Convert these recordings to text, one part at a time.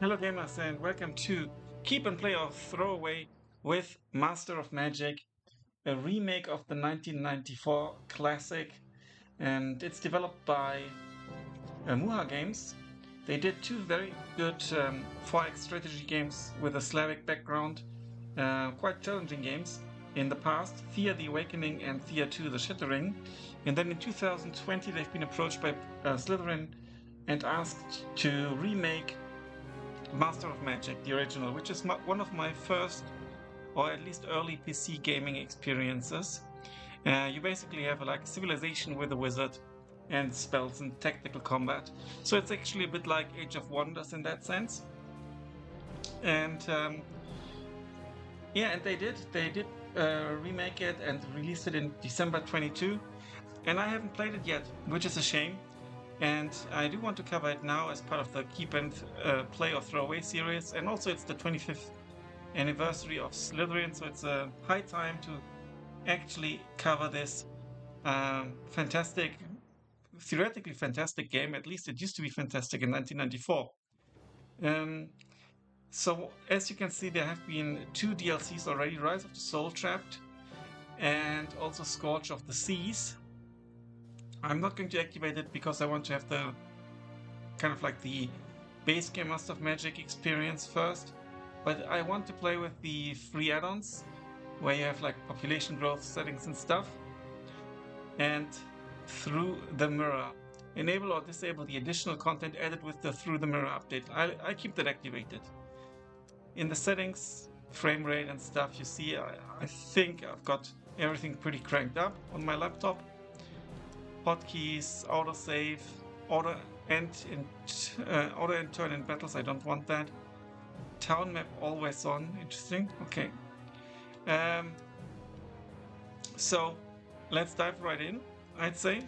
Hello gamers and welcome to Keep and Play or Throw Away with Master of Magic, a remake of the 1994 classic, and it's developed by Muha Games. They did two very good 4X strategy games with a Slavic background, quite challenging games in the past, Thea the Awakening and Thea 2 the Shattering. And then in 2020 they've been approached by Slitherine and asked to remake Master of Magic, the original, which is one of my first, or at least early PC gaming experiences. You basically have like a civilization with a wizard and spells and tactical combat. So it's actually a bit like Age of Wonders in that sense. And yeah, and they did remake it and release it in December 22. And I haven't played it yet, which is a shame. And I do want to cover it now as part of the Keep and Play or Throw Away series. And also, it's the 25th anniversary of Slitherine, so it's a high time to actually cover this fantastic, theoretically fantastic game. At least it used to be fantastic in 1994. Um, so, as you can see, there have been two DLCs already: Rise of the Soul Trapped and also Scourge of the Seas. I'm not going to activate it because I want to have the kind of like the base game Master of Magic experience first. But I want to play with the free add-ons where you have like population growth settings and stuff. And Through the Mirror. Enable or disable the additional content added with the Through the Mirror update. I keep that activated. In the settings, frame rate and stuff, you see I think I've got everything pretty cranked up on my laptop. Hotkeys, autosave, auto end turn in battles, I don't want that. Town map always on, interesting, okay. So let's dive right in, I'd say.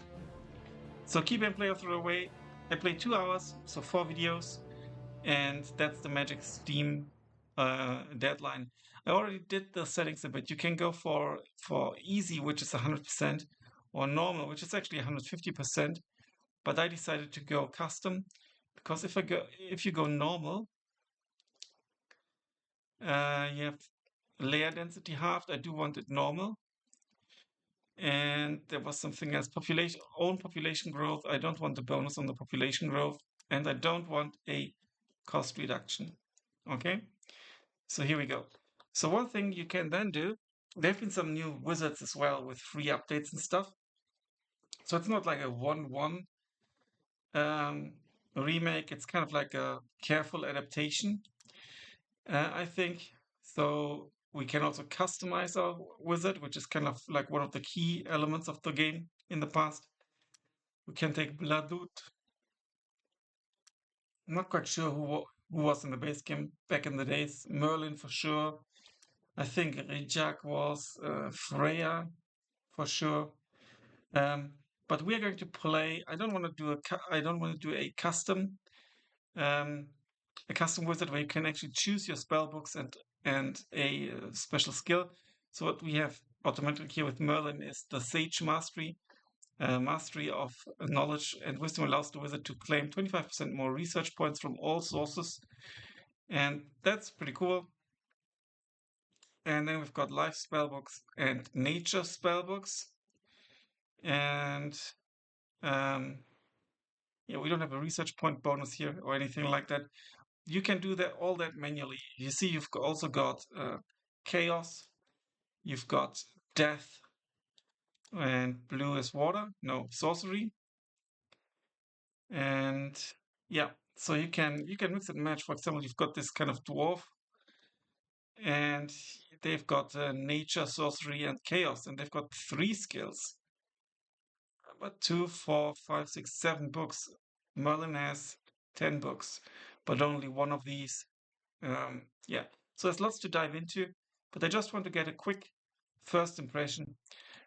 So Keep and Play or Throw Away, I played 2 hours, so 4 videos, and that's the Magic Steam deadline. I already did the settings a bit. You can go for easy, which is 100%, or normal, which is actually 150%. But I decided to go custom because if you go normal, you have layer density halved. I do want it normal. And there was something else: own population growth. I don't want the bonus on the population growth, and I don't want a cost reduction. Okay, so here we go. So one thing you can then do, there have been some new wizards as well with free updates and stuff. So it's not like a 1-1 remake. It's kind of like a careful adaptation, I think. So we can also customize our wizard, which is kind of like one of the key elements of the game in the past. We can take Bloodwood. I'm not quite sure who was in the base game back in the days. Merlin for sure. I think Rejak was Freya for sure. But we are going to play. I don't want to do a custom wizard where you can actually choose your spell books and a special skill. So what we have automatically here with Merlin is the Sage Mastery. Mastery of knowledge and wisdom allows the wizard to claim 25% more research points from all sources, and that's pretty cool. And then we've got life spellbooks and nature spellbooks, and yeah, we don't have a research point bonus here or anything like that. You can do all that manually. You see, you've also got chaos, you've got death, and blue is water, no sorcery, and yeah. So you can mix and match. For example, you've got this kind of dwarf, and they've got nature, sorcery, and chaos, and they've got 3 skills. But 2, 4, 5, 6, 7 books. Merlin has 10 books, but only one of these. Yeah, so there's lots to dive into, but I just want to get a quick first impression.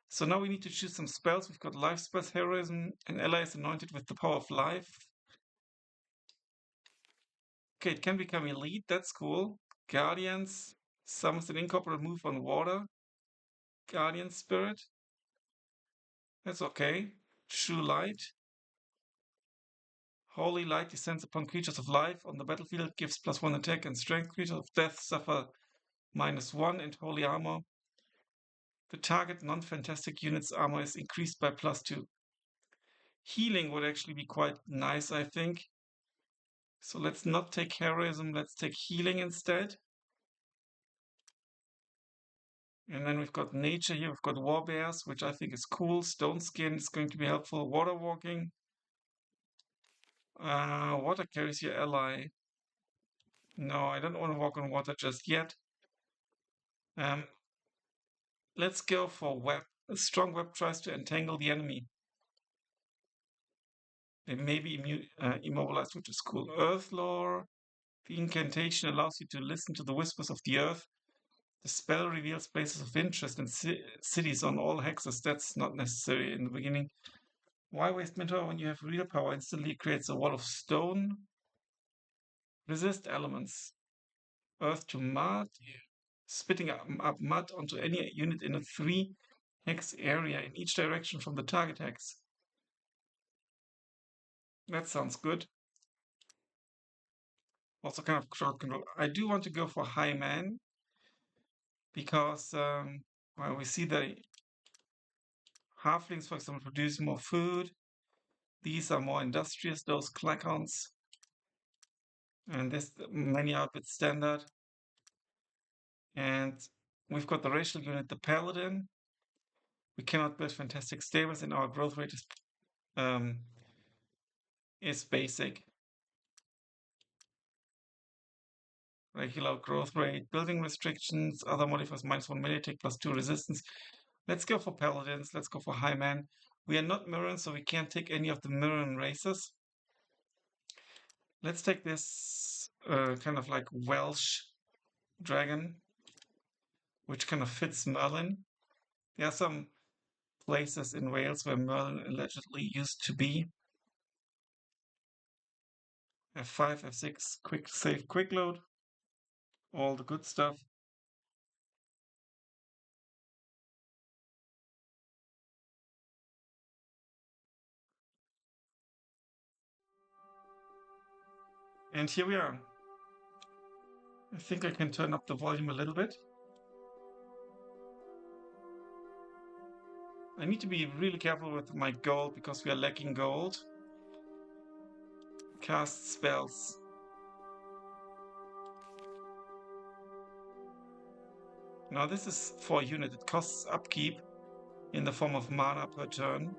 So now we need to choose some spells. We've got life spells, heroism, and ally is anointed with the power of life. Okay, it can become elite, that's cool. Guardians, summons an incorporeal move on water. Guardian spirit, that's okay. True light. Holy light descends upon creatures of life on the battlefield, gives +1 attack and strength. Creatures of death suffer -1, and holy armor. The target non-fantastic unit's armor is increased by +2. Healing would actually be quite nice, I think. So let's not take heroism, let's take healing instead. And then we've got nature here, we've got war bears, which I think is cool. Stone skin is going to be helpful. Water walking. Water carries your ally. No, I don't want to walk on water just yet. Let's go for web. A strong web tries to entangle the enemy. They may be immobilized, which is cool. Earth lore. The incantation allows you to listen to the whispers of the earth. The spell reveals places of interest and cities on all hexes. That's not necessary in the beginning. Why waste mana when you have real power? Instantly creates a wall of stone. Resist elements. Earth to mud. Spitting up mud onto any unit in a 3-hex area in each direction from the target hex. That sounds good. Also kind of crowd control. I do want to go for high man because well, we see the halflings, for example, produce more food. These are more industrious, those clacons. And this many are a bit standard. And we've got the racial unit, the paladin. We cannot build fantastic stables, and our growth rate is basic. Regular growth rate, building restrictions, other modifiers -1 melee attack +2 resistance. Let's go for paladins. Let's go for high man. We are not Mirren, so we can't take any of the Mirren races. Let's take this kind of like Welsh dragon, which kind of fits Merlin. There are some places in Wales where Merlin allegedly used to be. F5, F6, quick save, quick load. All the good stuff. And here we are. I think I can turn up the volume a little bit. I need to be really careful with my gold because we are lacking gold. Cast spells. Now this is 4 unit. It costs upkeep in the form of mana per turn.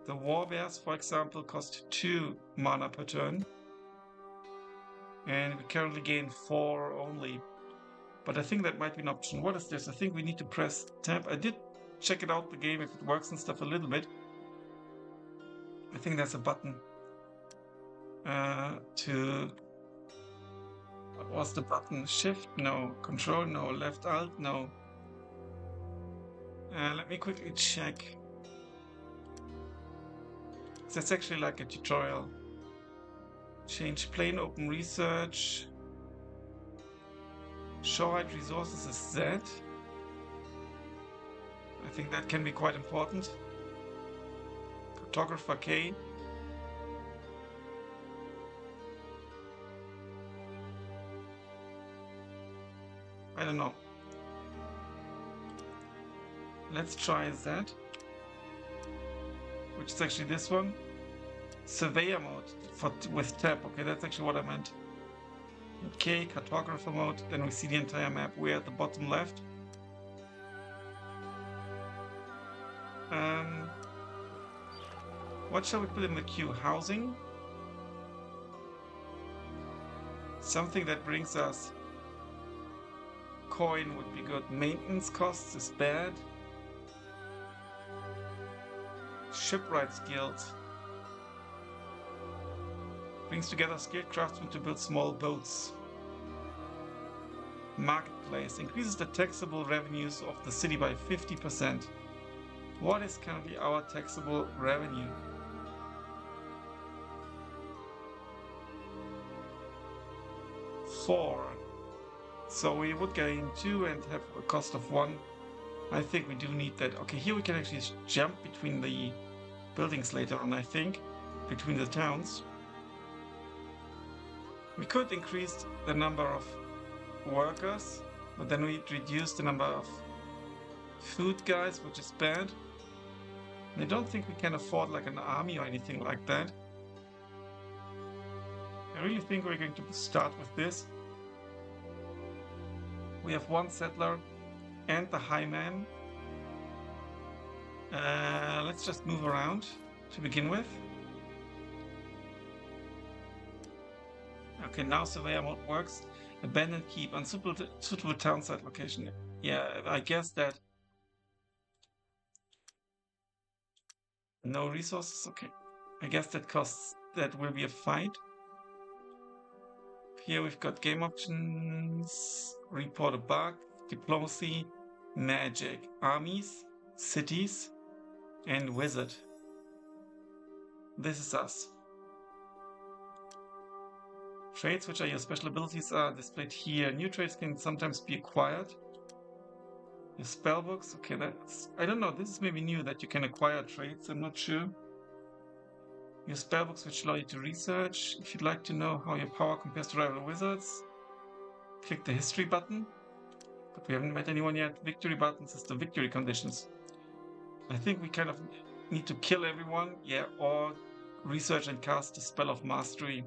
The war bears, for example, cost 2 mana per turn. And we currently gain 4 only. But I think that might be an option. What is this? I think we need to press tab. I did check it out, the game, if it works and stuff a little bit. I think there's a button to... What was the button? Shift? No. Control? No. Left Alt? No. Let me quickly check. That's actually like a tutorial. Change plane, open research. Show height resources is Z. I think that can be quite important. Photographer K. I don't know. Let's try that. Which is actually this one. Surveyor mode with tab. Okay, that's actually what I meant. Okay, cartographer mode. Then we see the entire map. We're at the bottom left. What shall we put in the queue? Housing. Something that brings us coin would be good. Maintenance costs is bad. Shipwrights Guild. Brings together skilled craftsmen to build small boats. Marketplace. Increases the taxable revenues of the city by 50%. What is currently our taxable revenue? 4. So we would gain 2 and have a cost of 1. I think we do need that. Okay, here we can actually jump between the buildings later on, I think, between the towns. We could increase the number of workers, but then we'd reduce the number of food guys, which is bad. I don't think we can afford like an army or anything like that. I really think we're going to start with this. We have one settler and the highman. Let's just move around to begin with. Okay, now surveyor mode works. Abandoned keep, unsuitable town site location. Yeah, I guess that. No resources? Okay. I guess that will be a fight. Here we've got game options, report a bug, diplomacy, magic, armies, cities, and wizard. This is us. Traits, which are your special abilities, are displayed here. New traits can sometimes be acquired. Your spellbooks, okay, that's... I don't know, this is maybe new that you can acquire traits, I'm not sure. Your spellbooks, which allow you to research. If you'd like to know how your power compares to rival wizards, click the history button. But we haven't met anyone yet. Victory buttons is the victory conditions. I think we kind of need to kill everyone, yeah, or research and cast the spell of mastery.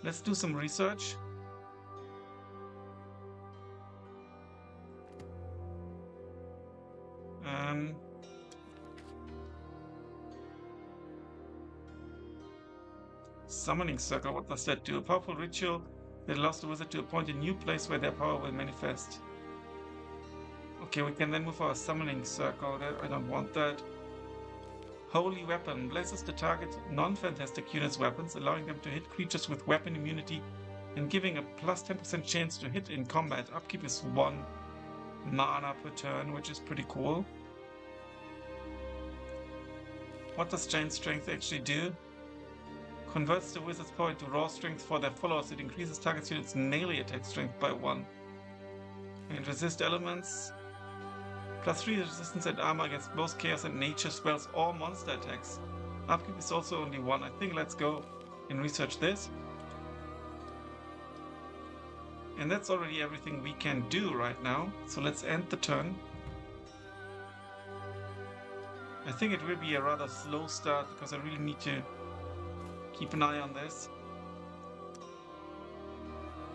Let's do some research. Summoning circle, what does that do? A powerful ritual that allows the wizard to appoint a new place where their power will manifest. Okay, we can then move our summoning circle. I don't want that. Holy weapon blesses the target non-fantastic units' weapons, allowing them to hit creatures with weapon immunity and giving a plus 10% chance to hit in combat. Upkeep is 1 mana per turn, which is pretty cool. What does Giant Strength actually do? Converts the wizard's power into raw strength for their followers. It increases target units' melee attack strength by 1. And resist elements. Plus 3 resistance and armor against both chaos and nature spells or monster attacks. Upkeep is also only 1. I think let's go and research this. And that's already everything we can do right now. So let's end the turn. I think it will be a rather slow start because I really need to keep an eye on this.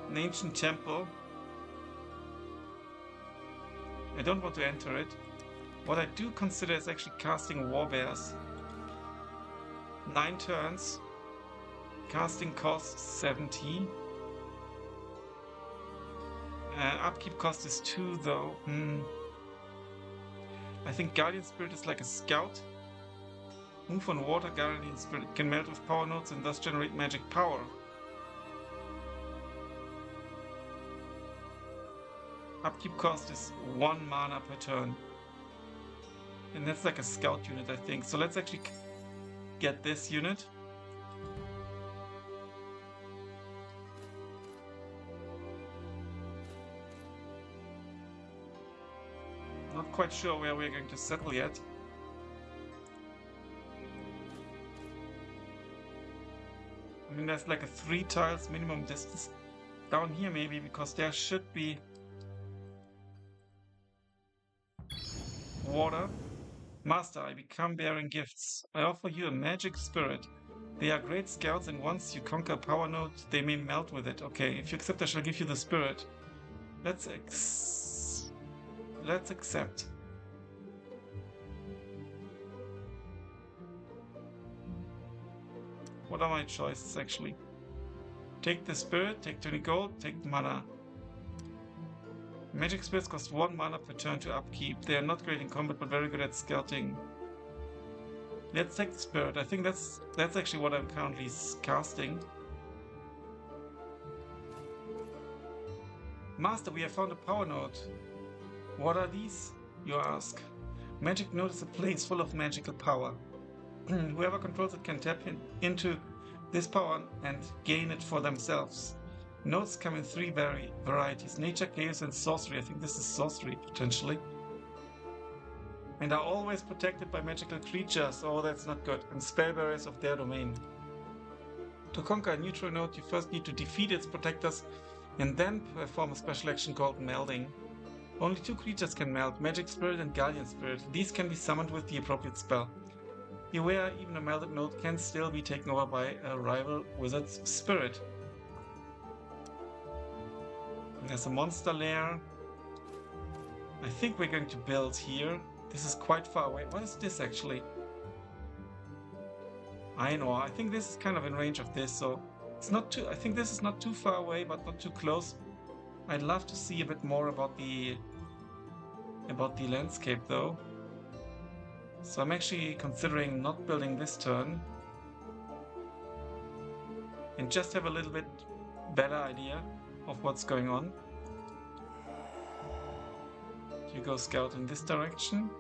An ancient temple. I don't want to enter it. What I do consider is actually casting warbears. 9 turns. Casting costs 70. Upkeep cost is 2 though. I think Guardian Spirit is like a scout. Move on water, Guardian Spirit can melt with power nodes and thus generate magic power. Upkeep cost is 1 mana per turn. And that's like a scout unit, I think. So let's actually get this unit. Not quite sure where we're going to settle yet. I mean, there's like a 3 tiles minimum distance down here maybe, because there should be water. Master, I become bearing gifts. I offer you a magic spirit. They are great scouts, and once you conquer a power node, they may melt with it. Okay, if you accept, I shall give you the spirit. Let's accept. What are my choices actually? Take the spirit, take 20 gold, take the mana. Magic spirits cost 1 mana per turn to upkeep. They are not great in combat but very good at scouting. Let's take the spirit. I think that's actually what I'm currently casting. Master, we have found a power node. What are these, you ask? Magic node is a place full of magical power. Whoever controls it can tap into this power and gain it for themselves. Nodes come in 3 varieties: nature, chaos, and sorcery. I think this is sorcery, potentially. and are always protected by magical creatures. Oh, that's not good. And spell barriers of their domain. To conquer a neutral node, you first need to defeat its protectors and then perform a special action called melding. Only 2 creatures can meld, Magic Spirit and Guardian Spirit. These can be summoned with the appropriate spell. Beware, even a melded node can still be taken over by a rival wizard's spirit. And there's a monster lair. I think we're going to build here. This is quite far away. What is this actually? I know. I think this is kind of in range of this, so it's not too. I think this is not too far away, but not too close. I'd love to see a bit more about the landscape, though. So I'm actually considering not building this turn, and just have a little bit better idea of what's going on. You go scout in this direction.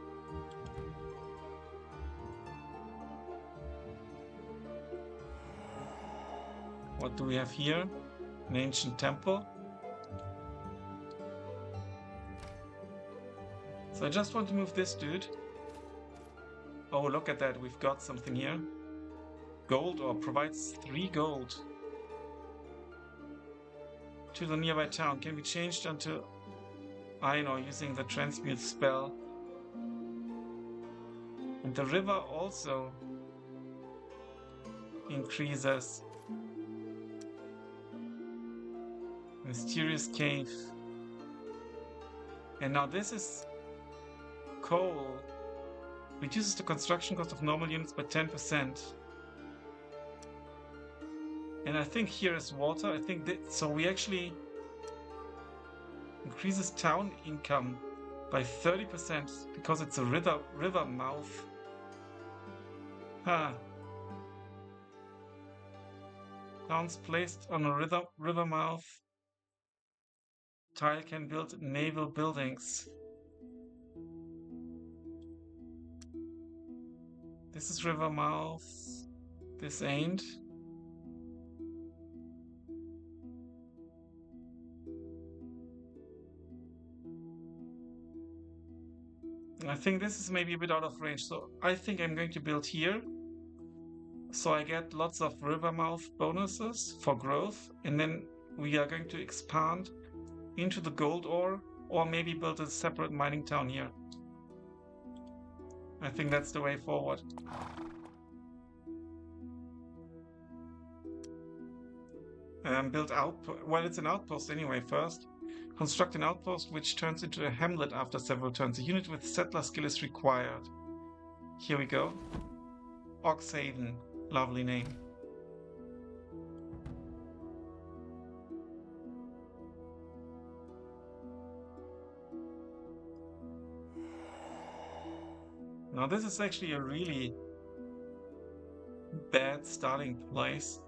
What do we have here? An ancient temple. So I just want to move this dude. Oh, look at that. We've got something here. Gold ore provides 3 gold to the nearby town. Can be changed onto, I know, using the transmute spell. And the river also increases. Mysterious cave. And now this is coal. Reduces the construction cost of normal units by 10%. And I think here is water. I think that, so we actually increases town income by 30% because it's a river mouth. Huh. Towns placed on a river mouth tile can build naval buildings. This is river mouth. This ain't. I think this is maybe a bit out of range, so I think I'm going to build here. So I get lots of river mouth bonuses for growth, and then we are going to expand into the gold ore, or maybe build a separate mining town here. I think that's the way forward. Build outpost. Well, it's an outpost anyway first. Construct an outpost which turns into a hamlet after several turns. A unit with settler skill is required. Here we go. Oxhaven. Lovely name. Now this is actually a really bad starting place.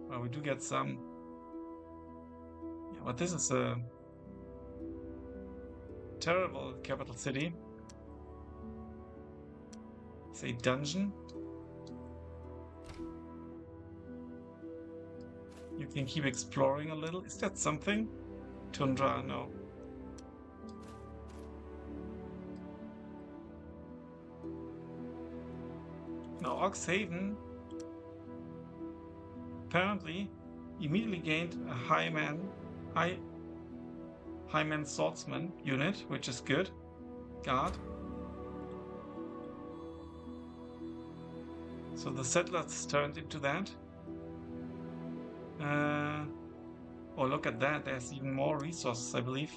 Well, we do get some. Yeah, but this is a terrible capital city. It's a dungeon. You can keep exploring a little. Is that something? Tundra, no. Now Oxhaven apparently immediately gained a highman swordsman unit, which is good. Guard. So the settlers turned into that. Oh, look at that. There's even more resources, I believe.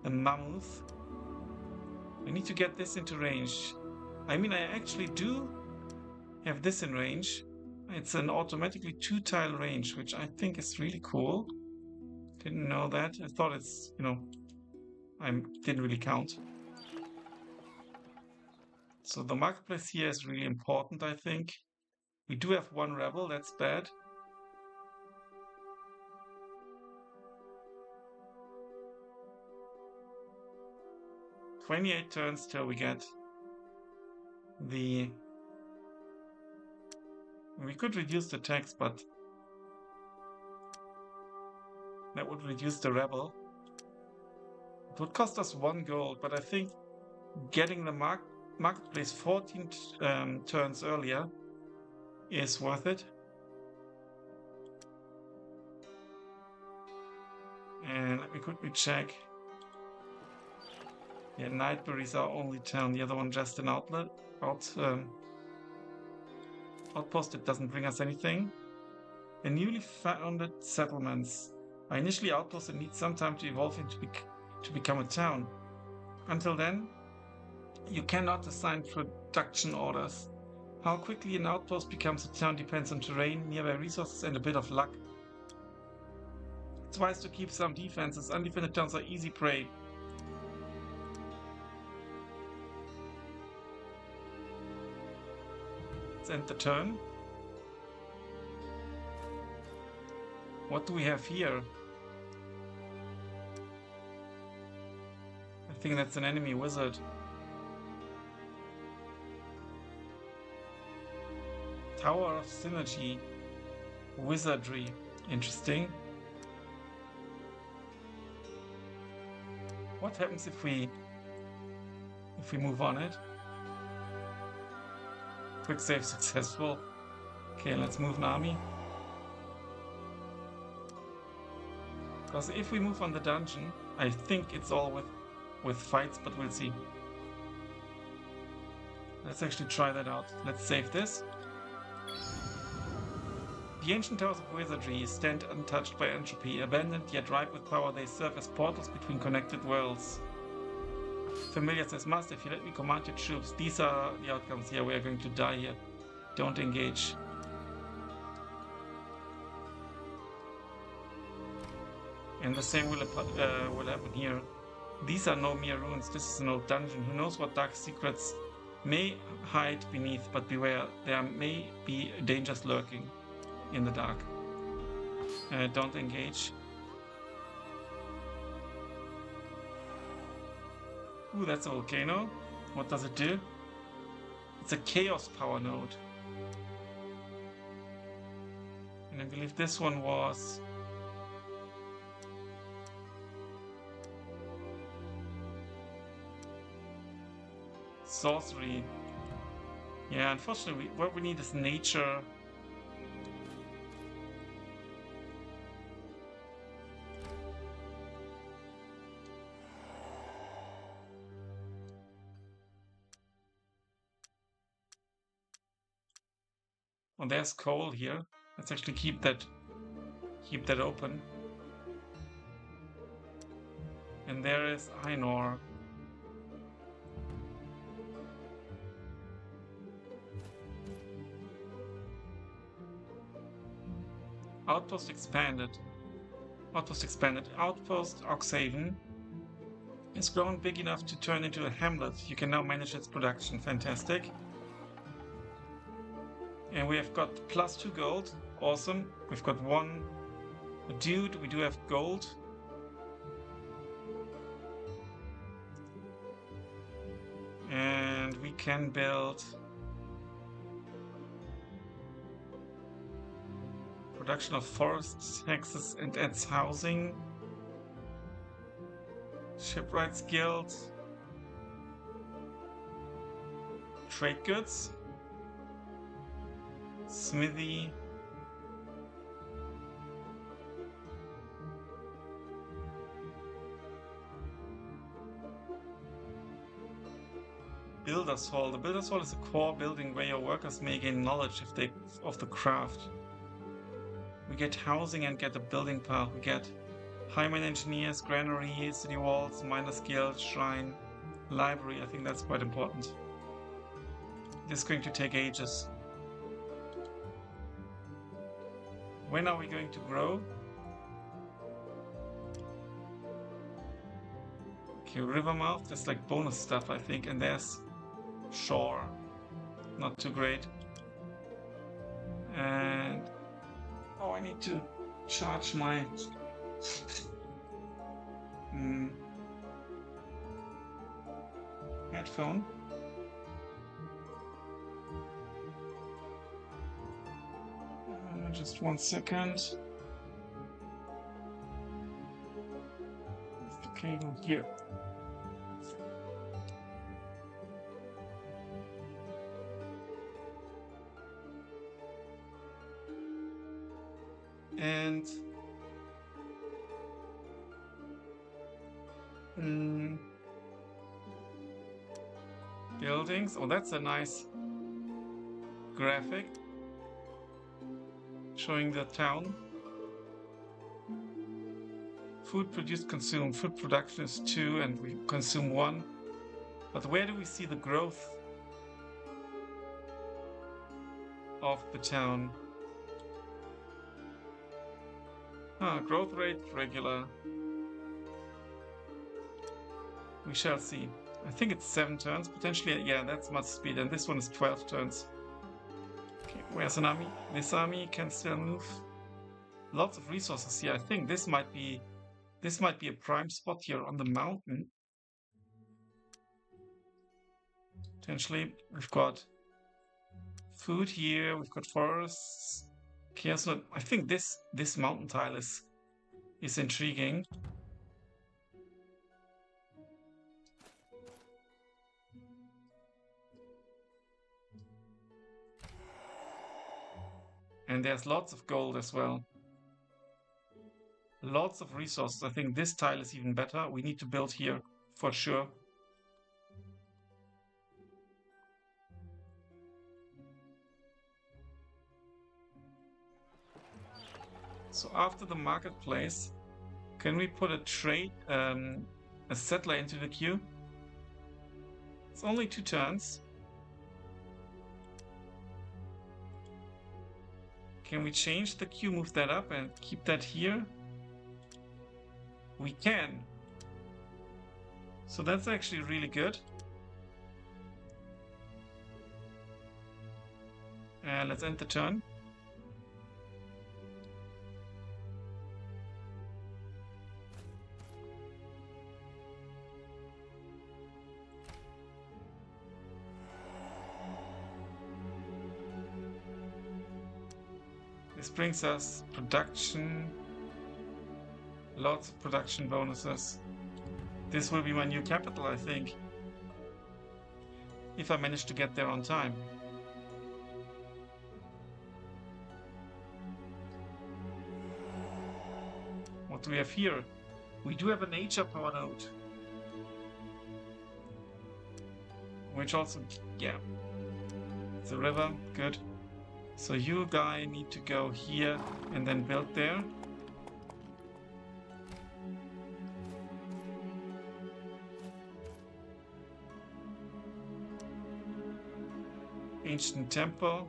A mammoth. I need to get this into range. I mean, I actually do have this in range. It's an automatically 2-tile range, which I think is really cool. Didn't know that. I thought it's, I didn't really count. So the marketplace here is really important, I think. We do have 1 rebel, that's bad. "28 turns till we get the..." We could reduce the tax, but that would reduce the rebel. It would cost us 1 gold, but I think getting the marketplace 14 turns earlier is worth it. And let me quickly check. Yeah, Nightberry's our only town. The other one just an outpost. It doesn't bring us anything. And newly founded settlements are initially outposts and need some time to evolve to become a town. Until then, you cannot assign production orders. How quickly an outpost becomes a town depends on terrain, nearby resources, and a bit of luck. It's wise to keep some defenses. Undefended towns are easy prey. Let's end the turn. What do we have here? I think that's an enemy wizard. Tower of Synergy. Wizardry. Interesting. What happens if we move on it? Quick save successful. Okay, let's move an army. Because if we move on the dungeon, I think it's all with fights, but we'll see. Let's actually try that out. Let's save this. The ancient towers of wizardry stand untouched by entropy. Abandoned yet ripe with power, they serve as portals between connected worlds. Familiar says, Master, if you let me command your troops, these are the outcomes. Here, we are going to die here. Don't engage. And the same will happen here. These are no mere ruins. This is an old dungeon. Who knows what dark secrets may hide beneath, but beware, there may be dangers lurking in the dark. Don't engage. Ooh, that's a volcano. What does it do? It's a chaos power node. And I believe this one was... sorcery. Yeah, unfortunately, what we need is nature. Oh, there's coal here. Let's actually keep that open. And there is iron ore. Outpost expanded. Outpost Oxhaven is grown big enough to turn into a hamlet. You can now manage its production. Fantastic. And we have got +2 gold. Awesome. We've got one dude. We do have gold. And we can build production of forests, taxes, and adds housing. Shipwrights Guild. Trade goods. Smithy. Builder's Hall. The Builder's Hall is a core building where your workers may gain knowledge of the craft. We get housing and get a building path. We get highway engineers, granary, city walls, miners guild, shrine, library. I think that's quite important. This is going to take ages. When are we going to grow? Okay, river mouth, there's like bonus stuff, I think, and there's shore. Not too great. And oh, I need to charge my headphone. Just 1 second. The cable here. And buildings. Oh, that's a nice graphic showing the town. Food produced, consumed. Food production is 2 and we consume 1. But where do we see the growth of the town? Growth rate, regular. We shall see. I think it's 7 turns, potentially. Yeah, that's much speed, and this one is 12 turns. Okay, where's an army? This army can still move. Lots of resources here. I think this might be a prime spot here on the mountain. Potentially, we've got food here. We've got forests. Okay, so I think this mountain tile is intriguing. And there's lots of gold as well. Lots of resources. I think this tile is even better. We need to build here for sure. So after the marketplace, can we put a trade, a settler into the queue? It's only 2 turns. Can we change the queue, move that up and keep that here? We can. So that's actually really good. Let's end the turn. This brings us production. Lots of production bonuses. This will be my new capital, I think. If I manage to get there on time. What do we have here? We do have a nature power node. Which also, yeah. It's a river, good. So you guy need to go here and then build there. Ancient temple.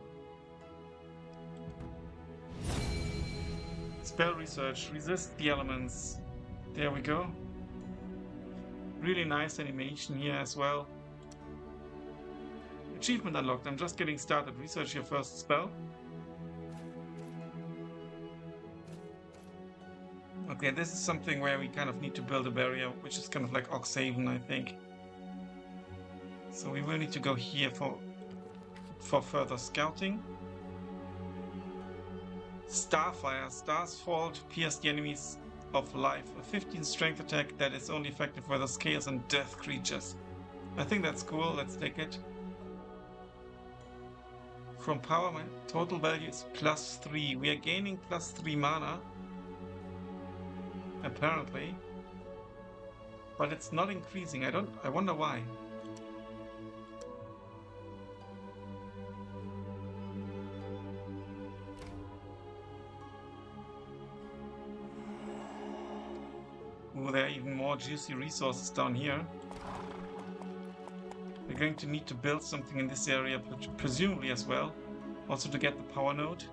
Spell research, resist the elements. There we go. Really nice animation here as well. Achievement unlocked. I'm just getting started. Research your first spell. Okay, this is something where we kind of need to build a barrier, which is kind of like Oxhaven, I think. So we will need to go here for further scouting. Starfire. Stars fall to pierce the enemies of life. A 15 strength attack that is only effective for the scales and death creatures. I think that's cool. Let's take it. From power, my total value is +3. We are gaining +3 mana. Apparently. But it's not increasing. I wonder why. Ooh, there are even more juicy resources down here. We're going to need to build something in this area, presumably as well. Also to get the power node.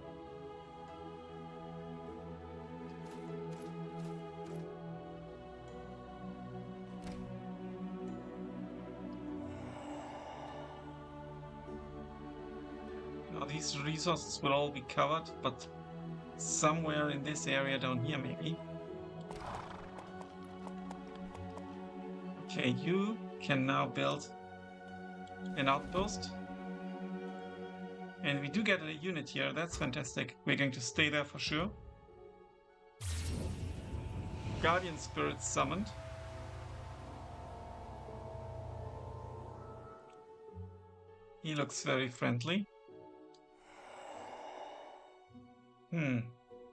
Now these resources will all be covered, but somewhere in this area down here maybe. Okay, you can now build an outpost. And we do get a unit here, that's fantastic. We're going to stay there for sure. Guardian Spirit summoned. He looks very friendly.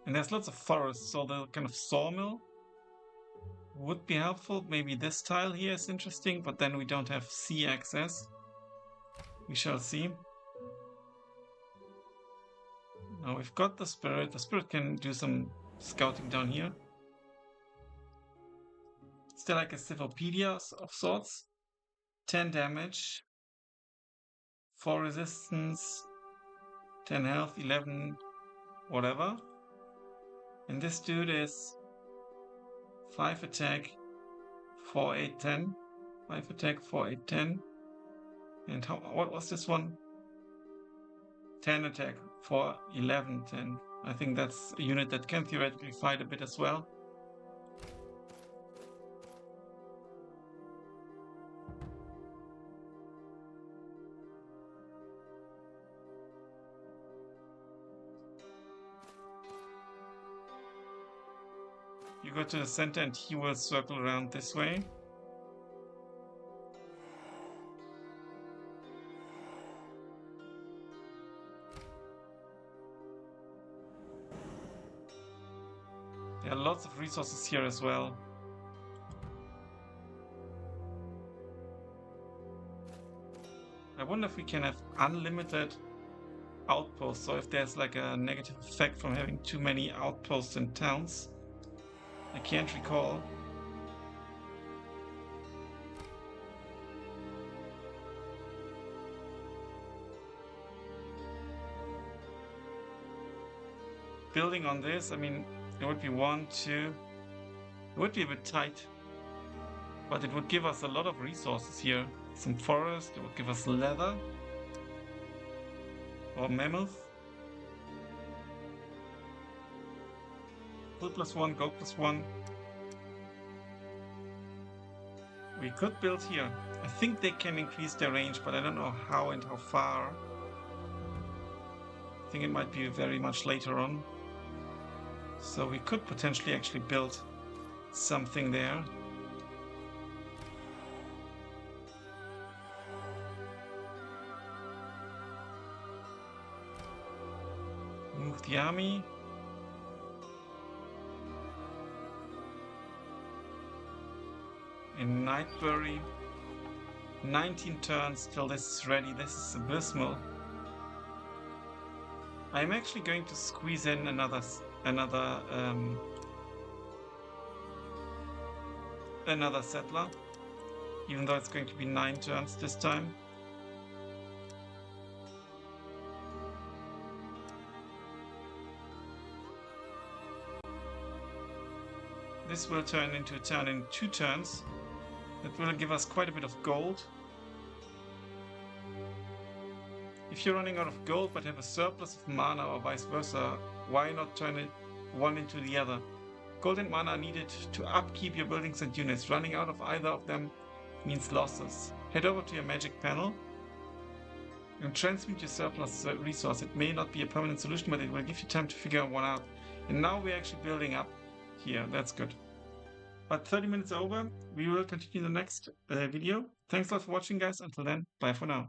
And there's lots of forests, so the kind of sawmill would be helpful. Maybe this tile here is interesting, but then we don't have sea access. We shall see. Now we've got the spirit. The spirit can do some scouting down here. Still like a Cyphopedia of sorts. 10 damage. 4 resistance. 10 health, 11 whatever. And this dude is 5 attack, 4, 8, 10. 5 attack, 4, 8, 10. And what was this one? 10 attack, 4, 11, 10. I think that's a unit that can theoretically fight a bit as well. You go to the center and he will circle around this way. There are lots of resources here as well. I wonder if we can have unlimited outposts, so if there's like a negative effect from having too many outposts and towns. I can't recall. Building on this, I mean, it would be 1, 2. It would be a bit tight, but it would give us a lot of resources here. Some forest, it would give us leather or mammoth. Pull +1, go +1. We could build here. I think they can increase their range, but I don't know how and how far. I think it might be very much later on. So we could potentially actually build something there. Move the army. In Nightbury. 19 turns till this is ready. This is abysmal. I'm actually going to squeeze in another settler, even though it's going to be 9 turns this time. This will turn into a turn in 2 turns. That will give us quite a bit of gold. If you're running out of gold but have a surplus of mana or vice versa, why not turn it one into the other? Gold and mana are needed to upkeep your buildings and units. Running out of either of them means losses. Head over to your magic panel and transmute your surplus resource. It may not be a permanent solution, but it will give you time to figure one out. And now we're actually building up here. That's good. But 30 minutes over. We will continue the next video. Thanks a lot for watching, guys. Until then, bye for now.